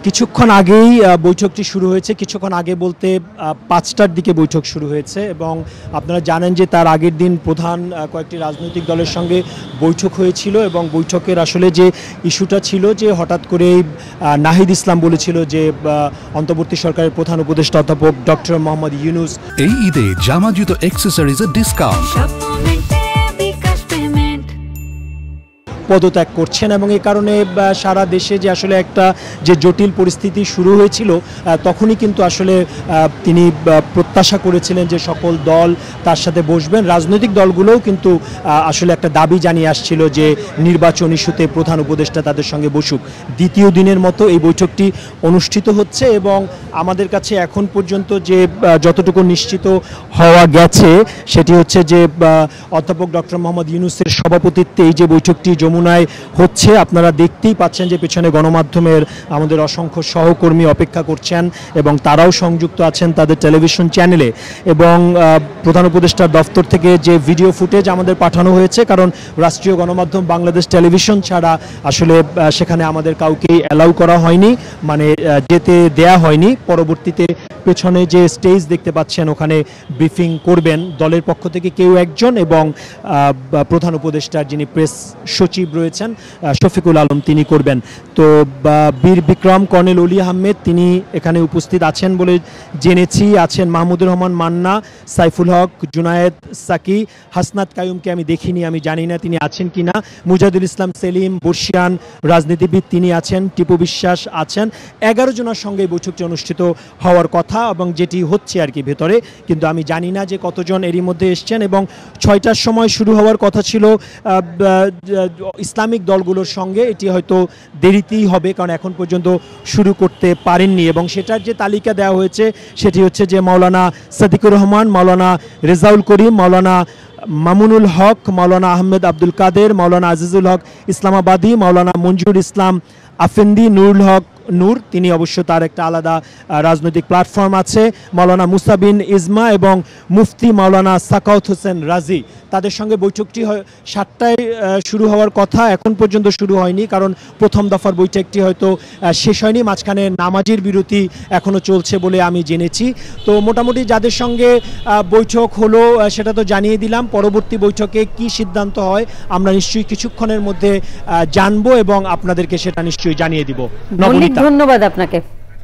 কিছুক্ষণ আগেই বৈঠকটি শুরু হয়েছে। কিছুক্ষণ আগে বলতে 5টার দিকে বৈঠক শুরু হয়েছে এবং আপনারা জানেন যে তার আগের দিন প্রধান কয়েকটি রাজনৈতিক দলের সঙ্গে বৈঠক হয়েছিল এবং বৈঠকের আসলে যে ইস্যুটা ছিল যে হঠাৎ করেই নাহিদ ইসলাম বলেছিল যে অন্তর্বর্তী সরকারের প্রধান উপদেষ্টা অধ্যাপক ডক্টর মোহাম্মদ ইউনূস এই ঈদে জামা জুতো অ্যাকসেসরিজের ডিসকাউন্ট পদত্যাগ করছেন এবং এই কারণে সারা দেশে যে আসলে একটা যে জটিল পরিস্থিতি শুরু হয়েছিল তখনই কিন্তু আসলে তিনি প্রত্যাশা করেছিলেন যে সকল দল তার সাথে বসবেন। রাজনৈতিক দলগুলোও কিন্তু আসলে একটা দাবি জানিয়ে আসছিল যে নির্বাচন ইস্যুতে প্রধান উপদেষ্টা তাদের সঙ্গে বসুক। দ্বিতীয় দিনের মতো এই বৈঠকটি অনুষ্ঠিত হচ্ছে এবং আমাদের কাছে এখন পর্যন্ত যে যতটুকু নিশ্চিত হওয়া গেছে সেটি হচ্ছে যে অধ্যাপক ডক্টর মোহাম্মদ ইউনূসের সভাপতিত্বে এই যে বৈঠকটি যমুনায় হচ্ছে, আপনারা দেখতেই পাচ্ছেন যে পেছনে গণমাধ্যমের আমাদের অসংখ্য সহকর্মী অপেক্ষা করছেন এবং তারাও সংযুক্ত আছেন তাদের টেলিভিশন চ্যানেলে। এবং প্রধান উপদেষ্টার দফতর থেকে যে ভিডিও ফুটেজ আমাদের পাঠানো হয়েছে, কারণ রাষ্ট্রীয় গণমাধ্যম বাংলাদেশ টেলিভিশন ছাড়া আসলে সেখানে আমাদের কাউকেই অ্যালাউ করা হয়নি, মানে যেতে দেয়া হয়নি। পরবর্তীতে পেছনে যে স্টেজ দেখতে পাচ্ছেন ওখানে ব্রিফিং করবেন দলের পক্ষ থেকে কেউ একজন এবং প্রধান উপদেষ্টার যিনি প্রেস সচিব রয়েছেন শফিকুল আলম তিনি করবেন। তো বীর বিক্রম কর্নেল অলি আহমেদ তিনি এখানে উপস্থিত আছেন বলে জেনেছি। আছেন মাহমুদুর রহমান মান্না, সাইফুল হক, জুনায়েদ সাকি, হাসনাত কায়ুমকে আমি দেখিনি, আমি জানি না তিনি আছেন কিনা, মুজাহিদুল ইসলাম সেলিম বর্ষিয়ান রাজনীতিবিদ তিনি আছেন, টিপু বিশ্বাস আছেন। 11 জনের সঙ্গে বৈঠকটি অনুষ্ঠিত হওয়ার কথা এবং যেটি হচ্ছে আর কি ভেতরে, কিন্তু আমি জানি না যে কতজন এরই মধ্যে এসছেন। এবং 6টার সময় শুরু হওয়ার কথা ছিল ইসলামিক দলগুলোর সঙ্গে, এটি হয়তো দেরিতেই হবে কারণ এখন পর্যন্ত শুরু করতে পারেননি। এবং সেটার যে তালিকা দেওয়া হয়েছে সেটি হচ্ছে যে মাওলানা সাদিকুর রহমান, মাওলানা রেজাউল করিম, মাওলানা মামুনুল হক, মাওলানা আহমেদ আব্দুল কাদের, মাওলানা আজিজুল হক ইসলামাবাদী, মাওলানা মঞ্জুর ইসলাম আফেন্দি, নুরুল হক নূর তিনি অবশ্য তার একটা আলাদা রাজনৈতিক প্ল্যাটফর্ম আছে, মাওলানা মুসাবিন ইজমা এবং মুফতি মাওলানা সাকাউত হোসেন রাজি। তাদের সঙ্গে বৈঠকটি 7টায় শুরু হওয়ার কথা, এখন পর্যন্ত শুরু হয়নি কারণ প্রথম দফার বৈঠকটি হয়তো শেষ হয়নি, মাঝখানে নামাজের বিরতি এখনও চলছে বলে আমি জেনেছি। তো মোটামুটি যাদের সঙ্গে বৈঠক হলো সেটা তো জানিয়ে দিলাম। পরবর্তী বৈঠকে কি সিদ্ধান্ত হয় আমরা নিশ্চয়ই কিছুক্ষণের মধ্যে জানবো এবং আপনাদেরকে সেটা নিশ্চয়ই জানিয়ে দিব। ধন্যবাদ আপনাকে।